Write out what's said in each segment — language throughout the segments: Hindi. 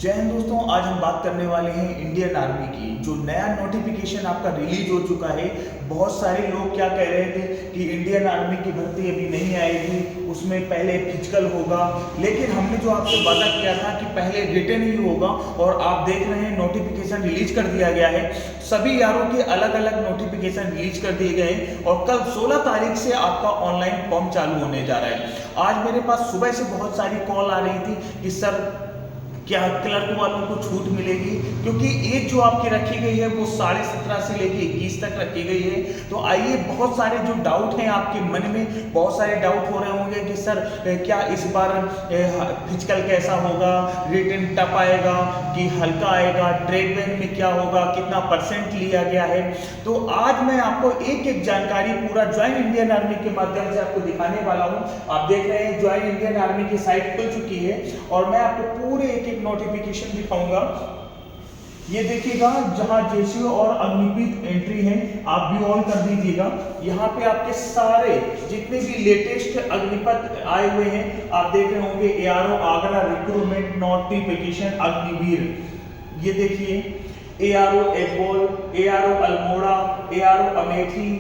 जय हिंद दोस्तों, आज हम बात करने वाले हैं इंडियन आर्मी की। जो नया नोटिफिकेशन आपका रिलीज हो चुका है। बहुत सारे लोग क्या कह रहे थे कि इंडियन आर्मी की भर्ती अभी नहीं आएगी, उसमें पहले फिजिकल होगा। लेकिन हमने जो आपसे वादा किया था कि पहले रिटन ही होगा, और आप देख रहे हैं नोटिफिकेशन रिलीज कर दिया गया है। सभी यारों के अलग अलग नोटिफिकेशन रिलीज कर दिए गए हैं और कल 16 तारीख से आपका ऑनलाइन फॉर्म चालू होने जा रहा है। आज मेरे पास सुबह से बहुत सारी कॉल आ रही थी कि सर क्या क्लर्क वालों को छूट मिलेगी, क्योंकि एज जो आपकी रखी गई है वो 17.5 से लेके 21 तक रखी गई है। तो आइए, बहुत सारे जो डाउट हैं आपके मन में, बहुत सारे डाउट हो रहे होंगे कि सर क्या इस बार फिजिकल कैसा होगा, रिटन टफ आएगा कि हल्का आएगा, ट्रेड बैन में क्या होगा, कितना परसेंट लिया गया है। तो आज मैं आपको एक एक जानकारी पूरा ज्वाइन इंडियन आर्मी के माध्यम से आपको दिखाने वाला हूं। आप देख रहे हैं ज्वाइन इंडियन आर्मी की साइट खुल चुकी है और मैं आपको पूरे एक नोटिफिकेशन दिखाऊंगा। ये देखिएगा, जहां जेसीओ और अग्निपथ एंट्री है, आप भी ऑन कर दीजिएगा। यहाँ पे आपके सारे जितने भी लेटेस्ट अग्निपथ आए हुए हैं आप देख रहे होंगे। ARO Agra recruitment notification Agniveer, ये देखिए, एआरओ एगबोल, ARO Almora, ARO Amethi,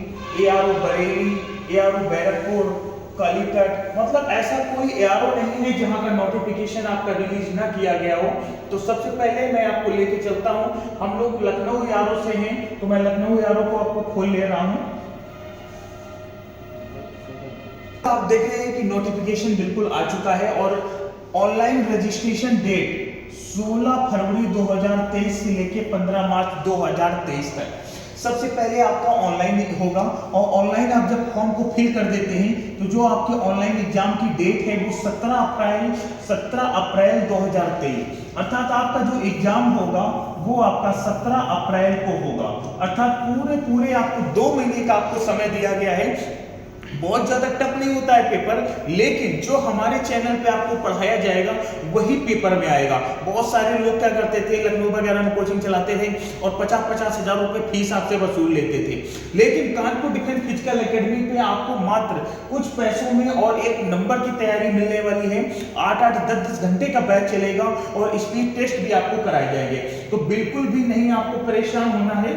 ARO Bareilly, ARO Barrackpore, Calicut, मतलब ऐसा कोई एआरओ नहीं है जहां का नोटिफिकेशन आपका रिलीज ना किया गया हो। तो सबसे पहले मैं आपको लेके चलता हूं। हम लोग लखनऊ एआरओ से हैं, तो मैं लखनऊ एआरओ को आपको खोल ले रहा हूं। आप देख रहे हैं कि नोटिफिकेशन बिल्कुल आ चुका है और ऑनलाइन रजिस्ट्रेशन डेट 16 फरवरी 2023 से लेके 15 मार्च 2023 तक। सबसे पहले आपका ऑनलाइन होगा और ऑनलाइन आप जब फॉर्म को फिल कर देते हैं तो जो आपके ऑनलाइन एग्जाम की डेट है वो 17 अप्रैल 2023, अर्थात आपका जो एग्जाम होगा वो आपका 17 अप्रैल को होगा। अर्थात पूरे आपको 2 महीने का आपको समय दिया गया है। बहुत ज्यादा टफ नहीं होता है पेपर, लेकिन जो हमारे चैनल पे आपको पढ़ाया जाएगा वही पेपर में आएगा। बहुत सारे लोग क्या करते थे, लखनऊ वगैरह में कोचिंग चलाते थे और 50-50 हजार रुपए फीस आपसे वसूल लेते थे। लेकिन कानपुर डिफेंस फिजिकल एकेडमी पे आपको मात्र कुछ पैसों में और एक नंबर की तैयारी मिलने वाली है। 8-8, 10-10 घंटे का बैच चलेगा और स्पीड टेस्ट भी आपको कराए जाएंगे। तो बिल्कुल भी नहीं आपको परेशान होना है।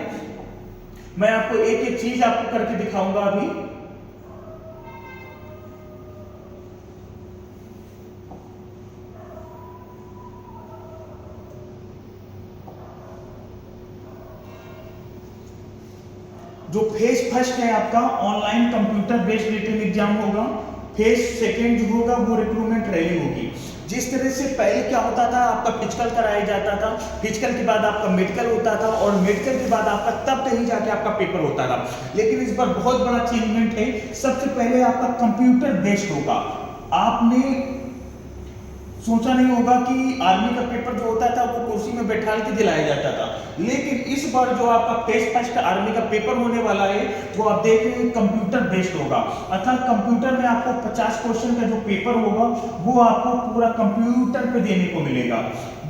मैं आपको एक एक चीज आपको करके दिखाऊंगा अभी। जो फेज फर्स्ट है आपका online computer based written exam होगा। फेज सेकंड जो होगा वो रिक्रूटमेंट रैली होगी। जिस तरह से पहले क्या होता था, आपका फिजिकल कराया जाता था, फिजिकल के बाद आपका मेडिकल होता था और मेडिकल के बाद आपका तब कहीं जाके आपका पेपर होता था। लेकिन इस बार बहुत बड़ा चेंजमेंट है। सबसे पहले आपका कंप्यूटर बेस्ड होगा। आपने सोचा नहीं होगा कि आर्मी का पेपर जो होता था वो कुर्सी में बैठाल के दिलाया जाता था, लेकिन इस बार जो आपका फेज फर्स्ट आर्मी का पेपर होने वाला है वो आप देख रहे हैं कंप्यूटर बेस्ड होगा। अर्थात कंप्यूटर में आपको 50 क्वेश्चन का जो पेपर होगा वो आपको पूरा कंप्यूटर पे देने को मिलेगा।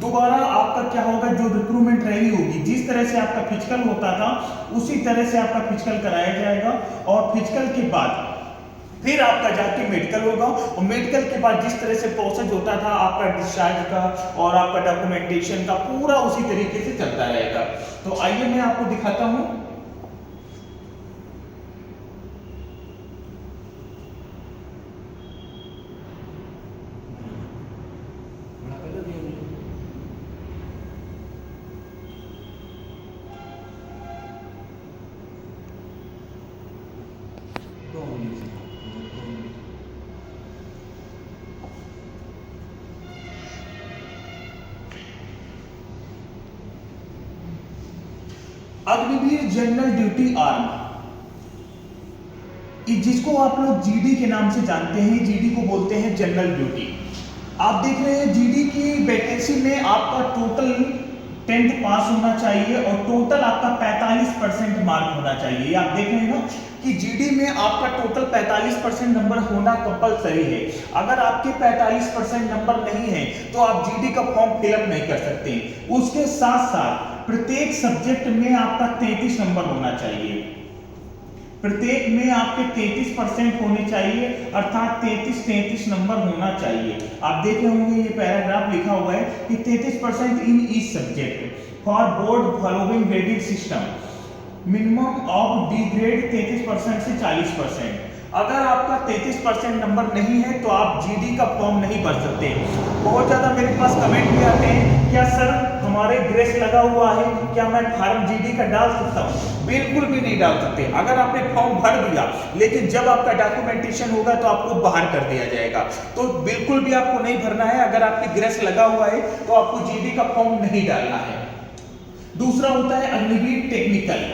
दोबारा आपका क्या होगा, जो रिक्रूटमेंट रैली होगी, जिस तरह से आपका फिजिकल होता था उसी तरह से आपका फिजिकल कराया जाएगा और फिजिकल के बाद फिर आपका जाके मेडिकल होगा और मेडिकल के बाद जिस तरह से प्रोसेस होता था आपका डिस्चार्ज का और आपका डॉक्यूमेंटेशन का, पूरा उसी तरीके से चलता रहेगा। तो आइए मैं आपको दिखाता हूं। अग्निवीर जनरल ड्यूटी आर्म, जिसको आप लोग जीडी के नाम से जानते हैं, जीडी को बोलते हैं जनरल ड्यूटी। आप देख रहे हैं जीडी की वैकेंसी में आपका टोटल 10th पास होना चाहिए और टोटल आपका 45% मार्क होना चाहिए। आप देख रहे हैं ना कि जीडी में आपका टोटल 45% नंबर होना कंपलसरी है। अगर आपके 45% नंबर नहीं है तो आप जीडी का फॉर्म फिलअप नहीं कर सकते। उसके साथ साथ प्रत्येक सब्जेक्ट में आपका 33 नंबर होना चाहिए। प्रत्येक में आपके 33% होने चाहिए, अर्थात 33 नंबर होना चाहिए। आप देखे होंगे ये पैराग्राफ लिखा हुआ है कि 33% in each subject for board following grading system, minimum of D grade 33% से 40%। अगर आपका 33% नंबर नहीं है तो आप जीडी का फॉर्म नहीं भर सकते। बहुत ज़्यादा मेरे पास कमेंट भी आते हैं, क्या सर हमारे ग्रेस लगा हुआ है, क्या मैं फार्म जीडी का डाल सकता हूँ? बिल्कुल भी नहीं डाल सकते। अगर आपने फॉर्म भर दिया लेकिन जब आपका डॉक्यूमेंटेशन होगा तो आपको बाहर कर दिया जाएगा, तो बिल्कुल भी आपको नहीं भरना है। अगर आपके ग्रेस लगा हुआ है तो आपको जीडी का फॉर्म नहीं डालना है। दूसरा होता है अग्निवीर टेक्निकल।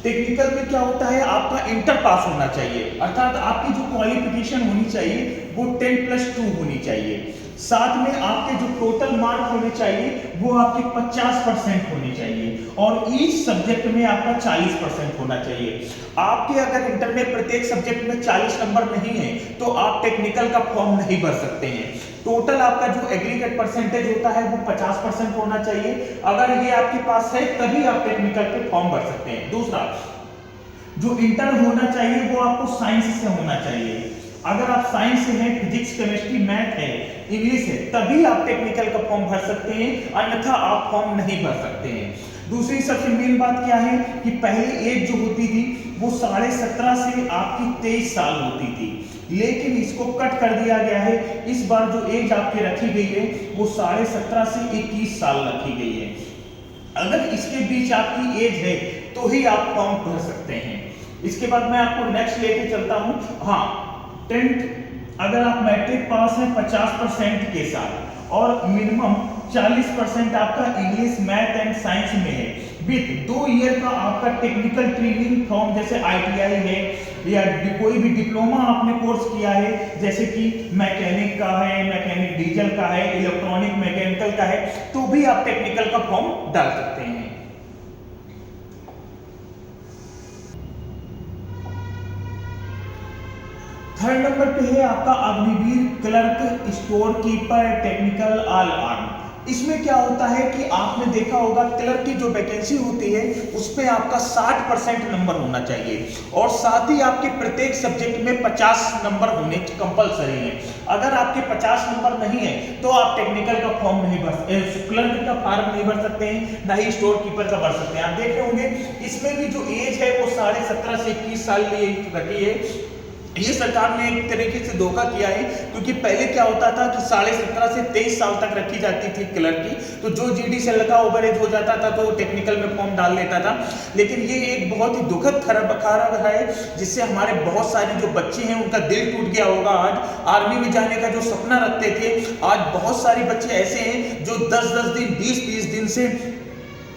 टेक्निकल में क्या होता है, आपका इंटर पास होना चाहिए, अर्थात आपकी जो क्वालिफिकेशन होनी चाहिए वो 10+2 होनी चाहिए। साथ में आपके जो टोटल मार्क होने चाहिए वो आपके 50% होने चाहिए, और ईच सब्जेक्ट में आपका 40% होना चाहिए। आपके अगर इंटर में प्रत्येक सब्जेक्ट में 40 नंबर नहीं है तो आप टेक्निकल का फॉर्म नहीं भर सकते हैं। टोटल आपका जो एग्रीगेट परसेंटेज होता है वो 50% होना चाहिए। अगर ये आपके पास है तभी आप टेक्निकल के फॉर्म भर सकते हैं। दूसरा, जो इंटर होना चाहिए वो आपको साइंस से होना चाहिए। अगर आप साइंस से हैं, फिजिक्स, केमिस्ट्री, मैथ है, इंग्लिश है, तभी आप टेक्निकल का फॉर्म भर सकते हैं, अन्यथा आप फॉर्म नहीं भर सकते हैं। दूसरी सबसे मेन बात क्या है कि पहले एज जो होती थी वो 17.5 से आपकी 23 साल होती थी, लेकिन इसको कट कर दिया गया है। इस बार जो एज आपकी रखी गई है वो 17.5 से 21 साल रखी गई है। अगर इसके बीच आपकी एज है तो ही आप फॉर्म भर सकते हैं। इसके बाद मैं आपको नेक्स्ट लेके चलता हूं। हाँ, 10th अगर आप मैट्रिक पास हैं 50% के साथ और मिनिमम 40% आपका इंग्लिश, मैथ एंड साइंस में है, विथ 2 ईयर का आपका टेक्निकल ट्रेनिंग फ्रॉम जैसे ITI है या कोई भी डिप्लोमा आपने कोर्स किया है, जैसे कि मैकेनिक का है, मैकेनिक डीजल का है, इलेक्ट्रॉनिक मैकेनिकल का है, तो भी आप टेक्निकल का फॉर्म डाल सकते हैं। थर्ड नंबर पे है आपका Agniveer clerk, store keeper, technical all arm. इसमें क्या होता है कि आपने देखा होगा क्लर्क की जो वैकेंसी होती है उस पे आपका 60% नंबर होना चाहिए, और साथ ही आपके प्रत्येक सब्जेक्ट में 50 नंबर होने कंपलसरी है। अगर आपके 50 नंबर नहीं है तो आप टेक्निकल का फॉर्म नहीं भर, क्लर्क का फॉर्म नहीं भर सकते हैं, ना ही स्टोर कीपर का भर सकते हैं। आप देख रहे होंगे इसमें भी जो एज है वो 17.5 से 21 साल लिए रखी है। ये सरकार ने एक तरीके से धोखा किया है, क्योंकि पहले क्या होता था कि 17.5 से 23 साल तक रखी जाती थी क्लर्क की, तो जो जीडी से लगा ओवर एज हो जाता था तो टेक्निकल में फॉर्म डाल लेता था। लेकिन ये एक बहुत ही दुखद खबर है, जिससे हमारे बहुत सारे जो बच्चे हैं उनका दिल टूट गया होगा। आज आर्मी में जाने का जो सपना रखते थे, आज बहुत सारे बच्चे ऐसे हैं जो 10-10 दिन, 20-20 दिन से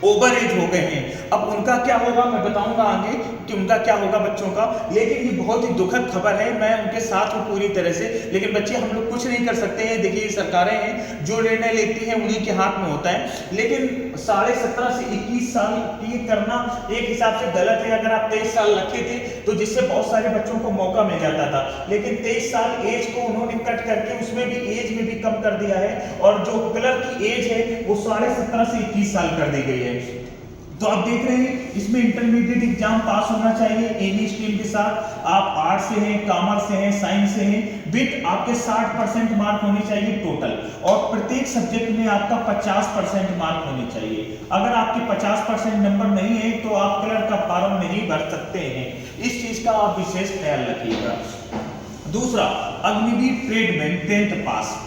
ओवर एज हो गए हैं। अब उनका क्या होगा मैं बताऊंगा आगे कि उनका क्या होगा बच्चों का, लेकिन ये बहुत ही दुखद खबर है। मैं उनके साथ हूँ पूरी तरह से, लेकिन बच्चे हम लोग कुछ नहीं कर सकते हैं। देखिए सरकारें हैं, जो निर्णय लेती हैं उन्हीं के हाथ में होता है। लेकिन 17.5 से 21 साल ये करना एक हिसाब से गलत है। अगर आप 23 साल रखे थे तो जिससे बहुत सारे बच्चों को मौका मिल जाता था, लेकिन 23 साल एज को उन्होंने कट करके उसमें भी एज में भी कम कर दिया है, और जो क्लर्क की एज है वो 17.5 से 21 साल कर दी गई है। तो आप देख रहे हैं इसमें इंटरमीडिएट एग्जाम पास होना चाहिए एनी स्ट्रीम के साथ। आप आर्ट्स से हैं, कॉमर्स से हैं, साइंस से हैं, विथ आपके 60% मार्क होने चाहिए टोटल, और प्रत्येक सब्जेक्ट में आपका 50% मार्क होने चाहिए। अगर आपके 50% नंबर नहीं है तो आप क्लर्क का फॉर्म नहीं भर सकते हैं। इस चीज का आप विशेष ख्याल रखिएगा। दूसरा, अग्निवीर ट्रेडमैन 10th पास।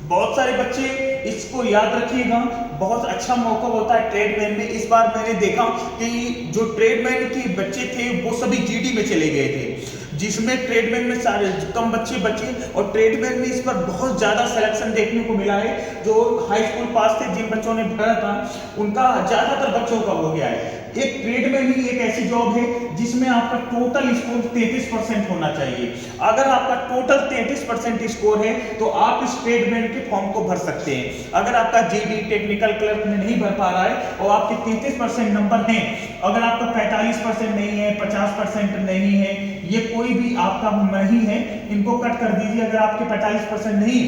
बहुत सारे बच्चे इसको याद रखिएगा, बहुत अच्छा मौका होता है ट्रेडमैन में। इस बार मैंने देखा कि जो ट्रेडमैन के बच्चे थे वो सभी जीडी में चले गए थे, जिसमें ट्रेडमैन में सारे कम बच्चे बचे, और ट्रेडमैन में इस पर बहुत ज़्यादा सिलेक्शन देखने को मिला है। जो हाई स्कूल पास थे, जिन बच्चों ने भरा था, उनका ज़्यादातर बच्चों का हो गया है। एक ट्रेडमैन ही एक ऐसी जॉब है जिसमें आपका टोटल स्कोर 33% होना चाहिए। अगर आपका टोटल 33% स्कोर है तो आप इस ट्रेडमैन के फॉर्म को भर सकते हैं। अगर आपका जीडी टेक्निकल क्लर्क में नहीं भर पा रहा है और आपके 33% नंबर हैं, अगर आपका 45% नहीं है, 50% नहीं है, ये कोई भी आपका नहीं है, इनको कट कर दीजिए। अगर आपके 45% नहीं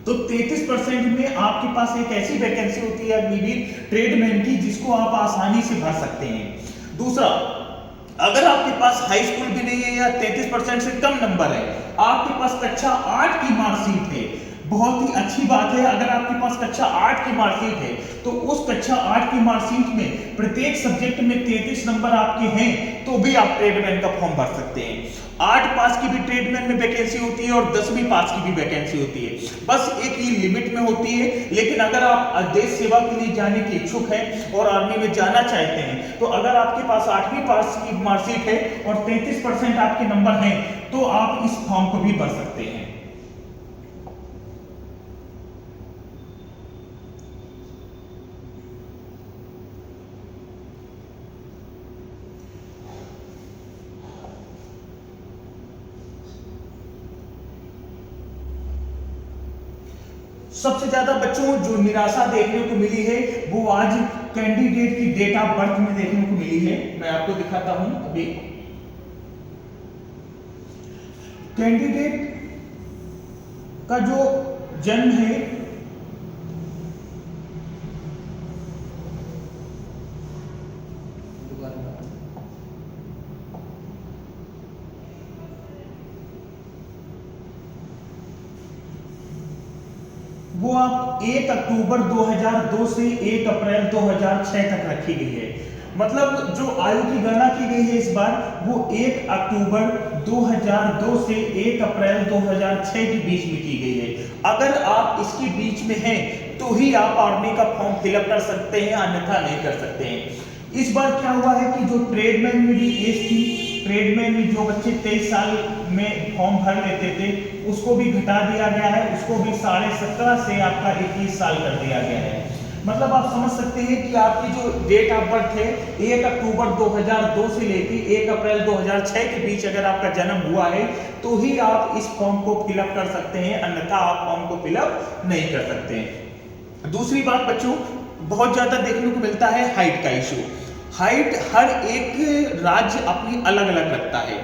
तो 33% में आपके पास एक ऐसी वैकेंसी होती है अग्निवीर ट्रेडमैन की, जिसको आप आसानी से भर सकते हैं। दूसरा, अगर आपके पास हाई स्कूल भी नहीं है या 33% से कम नंबर है, आपके पास कक्षा 8 की मार्कशीट है, बहुत ही अच्छी बात है। अगर आपके पास कक्षा 8 की मार्कशीट है तो उस कक्षा 8 की मार्कशीट में प्रत्येक सब्जेक्ट में 33 नंबर आपके हैं तो भी आप ट्रेडमैन का फॉर्म भर सकते हैं। 8 पास की भी ट्रेडमैन में वैकेंसी होती है और 10वीं पास की भी वैकेंसी होती है, बस एक ही लिमिट में होती है। लेकिन अगर आप देश सेवा के लिए जाने के इच्छुक हैं और आर्मी में जाना चाहते हैं तो अगर आपके पास 8वीं पास की मार्कशीट है और 33% आपके नंबर हैं तो आप इस फॉर्म को भी भर सकते हैं। सबसे ज्यादा बच्चों जो निराशा देखने को मिली है वो आज कैंडिडेट की डेट ऑफ बर्थ में देखने को मिली है। मैं आपको दिखाता हूं अभी। कैंडिडेट का जो जन्म है वो आप 1 अक्टूबर 2002 से 1 अप्रैल 2006 तक रखी गई है। मतलब जो आयु की गणना की गई है इस बार वो 1 अक्टूबर 2002 से 1 अप्रैल 2006 के बीच में की गई है। अगर आप इसके बीच में हैं तो ही आप आर्मी का फॉर्म फिलअप कर सकते हैं, अन्यथा नहीं कर सकते हैं। इस बार क्या हुआ है कि जो ट्रेडमैन में भी एज थी, ट्रेडमैन में जो बच्चे 23 साल में फॉर्म भर लेते थे उसको भी घटा दिया गया है, उसको भी 17.5 से आपका 21 साल कर दिया गया है। मतलब आप समझ सकते हैं कि आपकी जो डेट ऑफ बर्थ है 1 अक्टूबर 2002 से लेके 1 अप्रैल 2006 के बीच अगर आपका जन्म हुआ है तो ही आप इस फॉर्म को फिलअप कर सकते हैं, अन्यथा आप फॉर्म को फिलअप नहीं कर सकते हैं। दूसरी बात बच्चों, बहुत ज्यादा देखने को मिलता है हाइट का इशू। हाइट हर एक राज्य अपनी अलग अलग रखता है।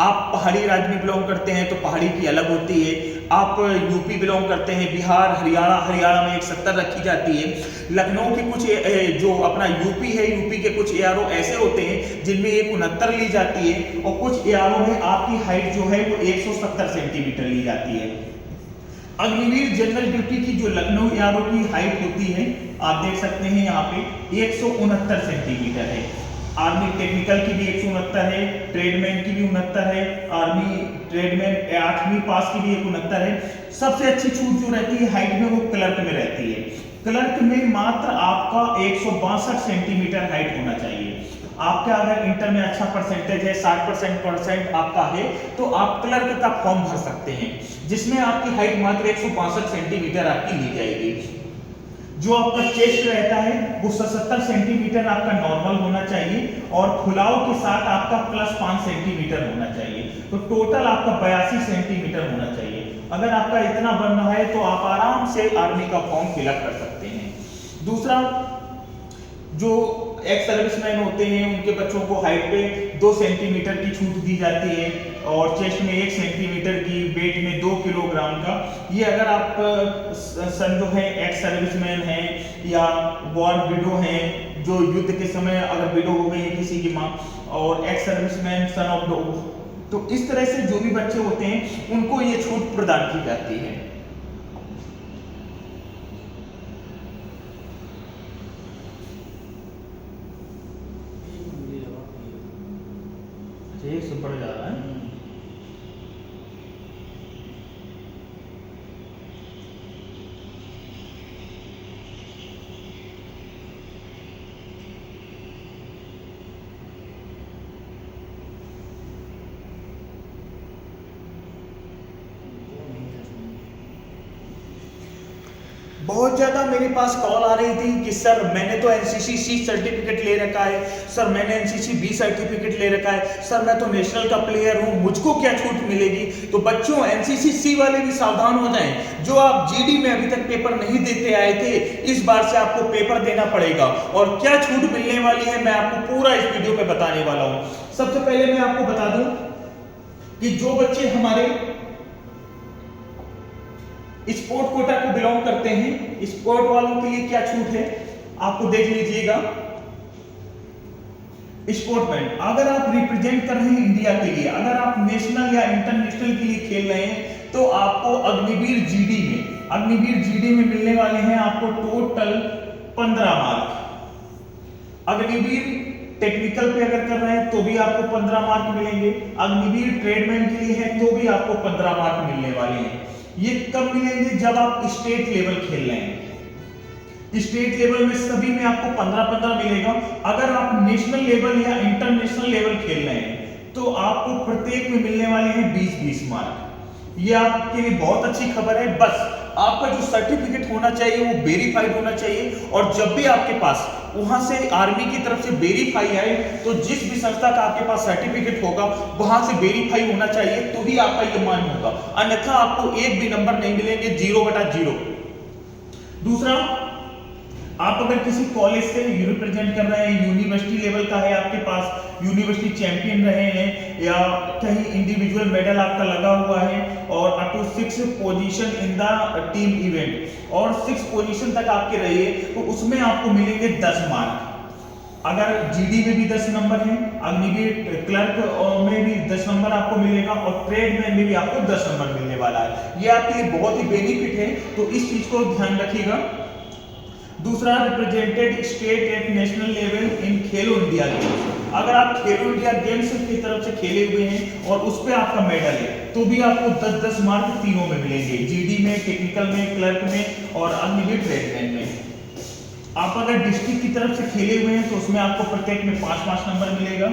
आप पहाड़ी राज्य में बिलोंग करते हैं तो पहाड़ी की अलग होती है। आप यूपी बिलोंग करते हैं, बिहार, हरियाणा में 170 रखी जाती है। लखनऊ की कुछ जो अपना यूपी है, यूपी के कुछ एआरओ ऐसे होते हैं जिनमें 169 ली जाती है और कुछ एआरओ में आपकी हाइट जो है वो 170 सेंटीमीटर ली जाती है। अग्निवीर जनरल ड्यूटी की जो लखनऊ एआरओ की हाइट होती है आप देख सकते हैं यहाँ पे 169 सेंटीमीटर है। आर्मी टेक्निकल की भी 169 है, ट्रेडमैन की भी 69 है, आर्मी ट्रेडमैन 8वीं पास की भी 169 है। सबसे अच्छी छूट जो रहती है हाइट में वो क्लर्क में रहती है। क्लर्क में मात्र आपका 162 सेंटीमीटर हाइट होना चाहिए। आपका अगर इंटर में अच्छा परसेंटेज है, 60% आपका है तो आप क्लर्क का फॉर्म भर सकते हैं, जिसमें आपकी हाइट मात्र 162 सेंटीमीटर आपकी ली जाएगी। जो आपका चेस्ट रहता है वो 77 सेंटीमीटर आपका नॉर्मल होना चाहिए और फुलाव के साथ आपका +5 सेंटीमीटर होना चाहिए। तो टोटल आपका 82 सेंटीमीटर होना चाहिए। अगर आपका इतना बनना है तो आप आराम से आर्मी का फॉर्म फिलअप कर सकते हैं। दूसरा, जो एक्स सर्विसमैन होते हैं उनके बच्चों को हाइट पे 2 सेंटीमीटर की छूट दी जाती है और चेस्ट में 1 सेंटीमीटर की, वेट में 2 किलोग्राम का। ये अगर आप सन जो है एक्स सर्विसमैन हैं या वॉर विडो हैं, जो युद्ध के समय अगर विडो हो गई है किसी की माँ, और ex serviceman son of dog, तो इस तरह से जो भी बच्चे होते हैं उनको ये छूट प्रदान की जाती है। एक से बढ़ जा रहा है। बहुत ज्यादा मेरे पास कॉल आ रही थी कि सर मैंने तो एनसीसी सी सर्टिफिकेट ले रखा है, सर मैंने एनसीसी बी सर्टिफिकेट ले रखा है, सर मैं तो नेशनल का प्लेयर हूं, मुझको क्या छूट मिलेगी। तो बच्चों एनसीसी सी वाले भी सावधान हो जाएं। जो आप जीडी में अभी तक पेपर नहीं देते आए थे, इस बार से आपको पेपर देना पड़ेगा और क्या छूट मिलने वाली है मैं आपको पूरा इस वीडियो पे बताने वाला हूं। सबसे पहले मैं आपको बता दूं कि जो बच्चे हमारे स्पोर्ट कोटा को बिलोंग करते हैं, स्पोर्ट वालों के लिए क्या छूट है आपको देख लीजिएगा। स्पोर्टमैन, अगर आप रिप्रेजेंट कर रहे हैं इंडिया के लिए, अगर आप नेशनल या इंटरनेशनल के लिए खेल रहे हैं, तो आपको अग्निवीर जीडी में मिलने वाले हैं आपको टोटल 15 मार्क। अग्निवीर टेक्निकल पे अगर कर रहे हैं तो भी आपको 15 मार्क मिलेंगे, अग्निवीर ट्रेडमैन के लिए है तो भी आपको 15 मार्क मिलने वाले हैं। ये कब मिलेंगे? जब आप स्टेट लेवल खेल रहे हैं। स्टेट लेवल में सभी में आपको 15-15 मिलेगा। अगर आप नेशनल लेवल या इंटरनेशनल लेवल खेल रहे हैं तो आपको प्रत्येक में मिलने वाले हैं 20-20 मार्क। ये आपके लिए बहुत अच्छी खबर है। बस आपका जो सर्टिफिकेट होना चाहिए वो वेरीफाइड होना चाहिए, और जब भी आपके पास वहां से आर्मी की तरफ से वेरीफाई आए तो जिस भी संस्था का आपके पास सर्टिफिकेट होगा वहां से वेरीफाई होना चाहिए, तो भी आपका ये मान्य होगा, अन्यथा आपको एक भी नंबर नहीं मिलेंगे, 0/0। दूसरा, आप अगर किसी कॉलेज से रिप्रेजेंट कर रहे हैं, यूनिवर्सिटी लेवल का है आपके पास, यूनिवर्सिटी चैंपियन रहे हैं, या कहीं इंडिविजुअल मेडल आपका लगा हुआ है, और up to 6 position in the team event, और 6 पोजीशन तक आपके रहिए, तो उसमें आपको मिलेंगे 10 मार्क। अगर जीडी में भी 10 नंबर है, अग्निवीर क्लर्क में भी 10 नंबर आपको मिलेगा, और ट्रेडमैन में भी आपको 10 नंबर मिलने वाला है। ये आपके लिए बहुत ही बेनिफिट है, तो इस चीज को ध्यान रखिएगा। दूसरा, represented state at national level in Khelo India games. अगर आप खेलो इंडिया गेम्स की तरफ से खेले हुए हैं और उस पे आपका मेडल है, तो भी आपको 10-10 मार्क तीनों में मिलेंगे, जीडी में, टेक्निकल में, क्लर्क में और अग्निवीर ट्रेडमैन में। आप अगर डिस्ट्रिक्ट की तरफ से खेले हुए हैं तो उसमें आपको प्रत्येक में 5-5 नंबर मिलेगा,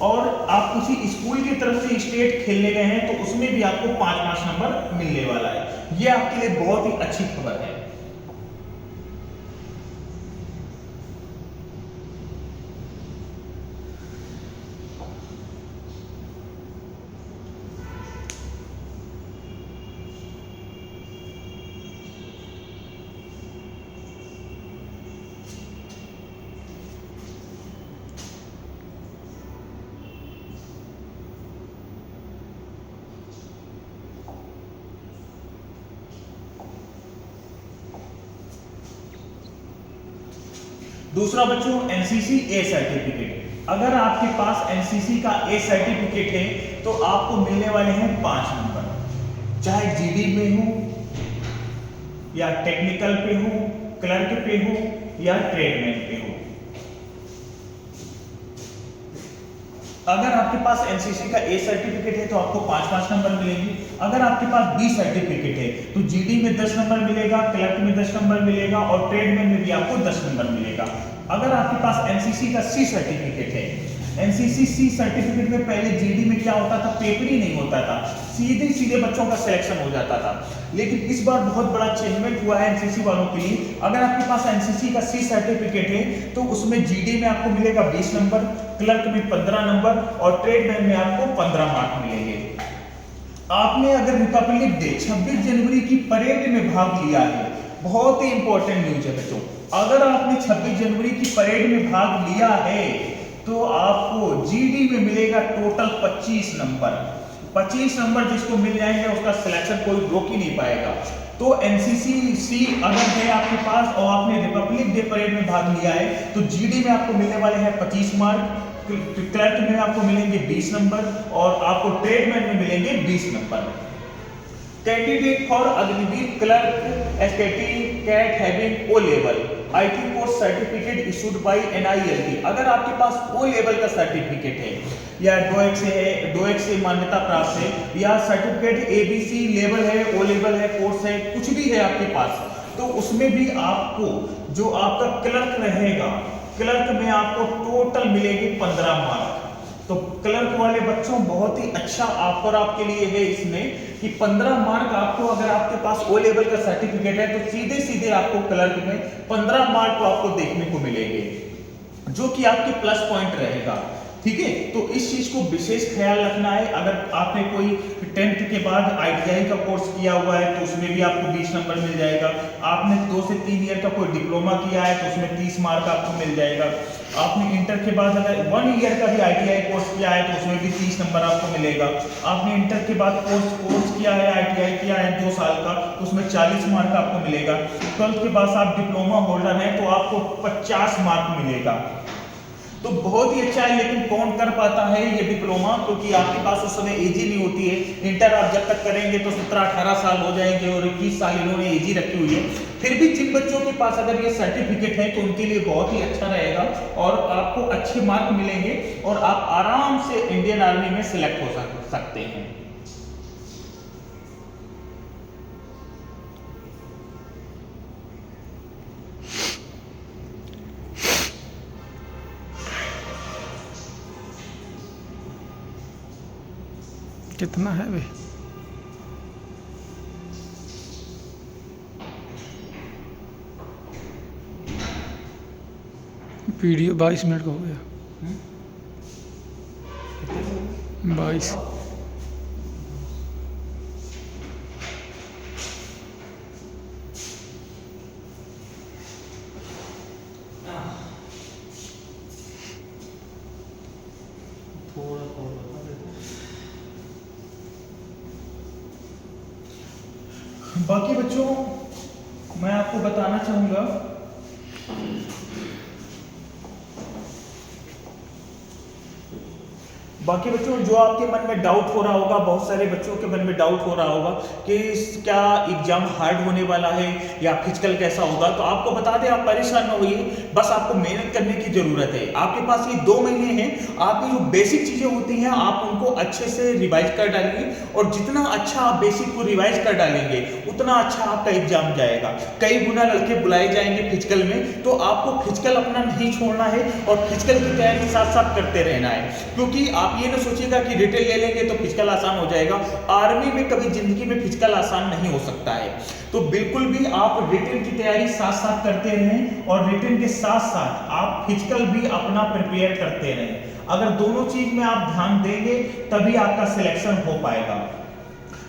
और आप किसी स्कूल की तरफ से स्टेट खेलने गए हैं तो उसमें भी आपको 5-5 नंबर मिलने वाला है। ये आपके लिए बहुत ही अच्छी खबर है। दूसरा बच्चों, एनसीसी ए सर्टिफिकेट। अगर आपके पास एनसीसी का ए सर्टिफिकेट है तो आपको मिलने वाले हैं 5 नंबर, चाहे जीडी में हो या टेक्निकल पे हो, क्लर्क पे हो या ट्रेडमैन पे हो। अगर आपके पास एनसीसी का ए सर्टिफिकेट है तो आपको 5-5 नंबर मिलेंगे। अगर आपके पास बी सर्टिफिकेट है तो जीडी में 10 नंबर मिलेगा, क्लर्क में 10 नंबर मिलेगा, और ट्रेडमैन में भी आपको 10 नंबर मिलेगा। अगर आपके पास एनसीसी का सी सर्टिफिकेट है, एनसीसी सी सर्टिफिकेट में पहले जीडी में क्या होता था, पेपर ही नहीं होता था, सीधे सीधे बच्चों का सिलेक्शन हो जाता था। लेकिन इस बार बहुत बड़ा चेंजमेंट हुआ है एनसीसी वालों के लिए। अगर आपके पास एनसीसी का सी सर्टिफिकेट है तो उसमें जीडी में आपको मिलेगा 20 नंबर, क्लर्क में 15 नंबर, और ट्रेडमैन में आपको 15 मार्क मिलेंगे। आपने अगर रिपब्लिक डे 26 जनवरी की परेड में भाग लिया है, बहुत ही इंपॉर्टेंट न्यूज है बच्चों, अगर आपने 26 जनवरी की परेड में भाग लिया है तो आपको जीडी में मिलेगा टोटल 25 नंबर। 25 नंबर जिसको मिल जाएंगे उसका सिलेक्शन कोई रोक ही नहीं पाएगा। तो एनसीसी सी अगर है आपके पास और आपने रिपब्लिक डे परेड में भाग लिया है तो जीडी में आपको मिलने वाले हैं 25 मार्क, क्लर्क में आपको मिलेंगे 20 नंबर, और आपको ट्रेडमैन में मिलेंगे 20 number. Candidate for Agniveer clerk SKT cat having O level IT course certificate issued by NILT। अगर आपके पास ओ लेवल का सर्टिफिकेट है या 2x से है, 2x से मान्यता प्राप्त है, या सर्टिफिकेट ABC लेवल है, ओ लेवल है, कोर्स है, कुछ भी है आपके पास, तो उसमें भी आपको जो आपका क्लर्क रहेगा, क्लर्क में आपको टोटल मिलेगी 15 मार्क। तो क्लर्क वाले बच्चों बहुत ही अच्छा ऑफर आपके लिए है इसमें कि 15 मार्क आपको, अगर आपके पास ओ लेवल का सर्टिफिकेट है तो सीधे सीधे आपको क्लर्क में 15 मार्क आपको देखने को मिलेंगे, जो कि आपके प्लस पॉइंट रहेगा। ठीक है, तो इस चीज को विशेष ख्याल रखना है। अगर आपने कोई 10th के बाद ITI का कोर्स किया हुआ है तो उसमें भी आपको 20 नंबर मिल जाएगा। आपने 2 से 3 ईयर का कोई डिप्लोमा किया है तो उसमें 30 मार्क आपको मिल जाएगा। आपने इंटर के बाद अगर 1 ईयर का भी ITI कोर्स किया है तो उसमें भी 30 नंबर आपको मिलेगा। आपने इंटर के बाद कोर्स किया है, ITI किया है 2 साल का, तो उसमें 40 मार्क आपको मिलेगा। 12th के बाद आप डिप्लोमा होल्डर हैं तो आपको 50 मार्क मिलेगा। तो बहुत ही अच्छा है, लेकिन कौन कर पाता है ये डिप्लोमा, क्योंकि आपके पास उस समय एज ही नहीं होती है। इंटर आप जब तक करेंगे तो 17-18 साल हो जाएंगे और 21 साल इन्होंने एज ही रखी हुई है। फिर भी जिन बच्चों के पास अगर ये सर्टिफिकेट है तो उनके लिए बहुत ही अच्छा रहेगा और आपको अच्छे मार्क मिलेंगे और आप आराम से इंडियन आर्मी में सिलेक्ट हो सकते हैं। कितना है भाई? वीडियो 22 मिनट का हो गया। 22। बाकी बच्चों मैं आपको बताना चाहूंगा, बाकी बच्चों जो आपके मन में डाउट हो रहा होगा, बहुत सारे बच्चों के मन में डाउट हो रहा होगा कि क्या एग्जाम हार्ड होने वाला है या फिजिकल कैसा होगा, तो आपको बता दें आप परेशान ना होइए, बस आपको मेहनत करने की जरूरत है। आपके पास ये 2 महीने हैं, आपकी जो बेसिक चीजें होती हैं आप उनको अच्छे से रिवाइज कर डालिए और जितना अच्छा आप बेसिक को रिवाइज कर डालेंगे उतना अच्छा आपका एग्जाम जाएगा। कई गुना लड़के बुलाए जाएंगे फिजिकल में, तो आपको फिजिकल अपना नहीं छोड़ना है और फिजिकल की तैयारी साथ साथ करते रहना है, क्योंकि आप ये ना सोचिएगा कि रिटेल ले लेंगे तो फिजिकल आसान हो जाएगा। आर्मी में कभी जिंदगी में फिजिकल आसान नहीं हो सकता है, तो बिल्कुल भी आप रिटेल की तैयारी साथ साथ करते रहें और रिटेल के साथ साथ आप फिजिकल भी अपना प्रिपेयर करते रहें। अगर दोनों चीज में आप ध्यान देंगे तभी आपका सिलेक्शन हो पाएगा।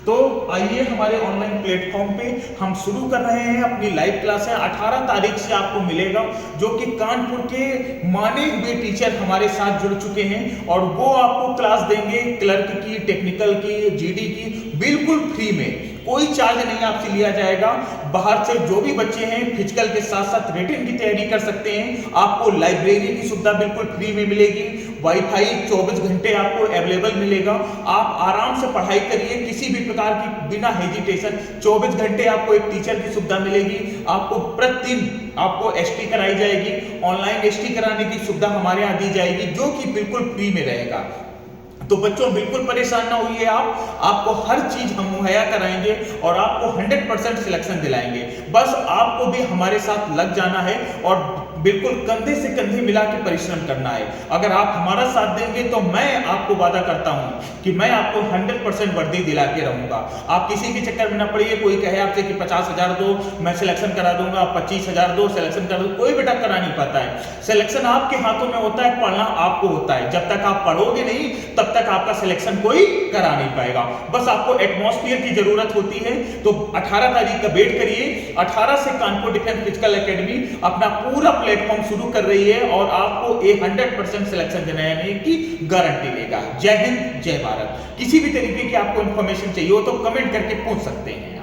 तो आइए हमारे ऑनलाइन प्लेटफॉर्म पे हम शुरू कर रहे हैं अपनी लाइव क्लास है। 18 तारीख से आपको मिलेगा, जो कि कानपुर के माने हुए टीचर हमारे साथ जुड़ चुके हैं और वो आपको क्लास देंगे क्लर्क की, टेक्निकल की, जीडी की, बिल्कुल फ्री में, कोई चार्ज नहीं आपसे लिया जाएगा। बाहर से जो भी बच्चे हैं फिजिकल के साथ साथ रिटन की तैयारी कर सकते हैं। आपको लाइब्रेरी की सुविधा बिल्कुल फ्री में मिलेगी, वाईफाई 24 घंटे आपको अवेलेबल मिलेगा। आप आराम से पढ़ाई करिए, किसी भी प्रकार की बिना हेजिटेशन 24 घंटे आपको एक टीचर की सुविधा मिलेगी। आपको प्रतिदिन आपको एसटी कराई जाएगी, ऑनलाइन एसटी कराने की सुविधा हमारे यहाँ दी जाएगी, जो कि बिल्कुल फ्री में रहेगा। तो बच्चों बिल्कुल परेशान ना होइए, आपको हर चीज हम मुहैया कराएंगे और आपको 100% सिलेक्शन दिलाएंगे। बस आपको भी हमारे साथ लग जाना है और बिल्कुल कंधे से कंधे मिला के परिश्रम करना है। अगर आप हमारा साथ देंगे तो मैं आपको वादा करता हूं कि मैं आपको 100% वर्दी दिला के रहूंगा। आप किसी के चक्कर में ना पड़िए, कोई कहे आपसे कि 50,000 दो मैं सिलेक्शन करा दूंगा, 25,000 दो सिलेक्शन करा दूंगा, कोई बेटा करा नहीं पाता है। सिलेक्शन आपके हाथों में होता है, पढ़ना आपको होता है। जब तक आप पढ़ोगे नहीं तब तक आपका सिलेक्शन कोई करा नहीं पाएगा। बस आपको एटमॉस्फेयर की जरूरत होती है। तो 18 तारीख का वेट करिए। 18 से कानपुर डिफेंस फिजिकल एकेडमी अपना पूरा प्लेटफॉर्म शुरू कर रही है और आपको 100% सिलेक्शन दिलाने की गारंटी देगा। जय हिंद, जय भारत। किसी भी तरीके की आपको इंफॉर्मेशन चाहिए हो तो कमेंट करके पूछ सकते हैं।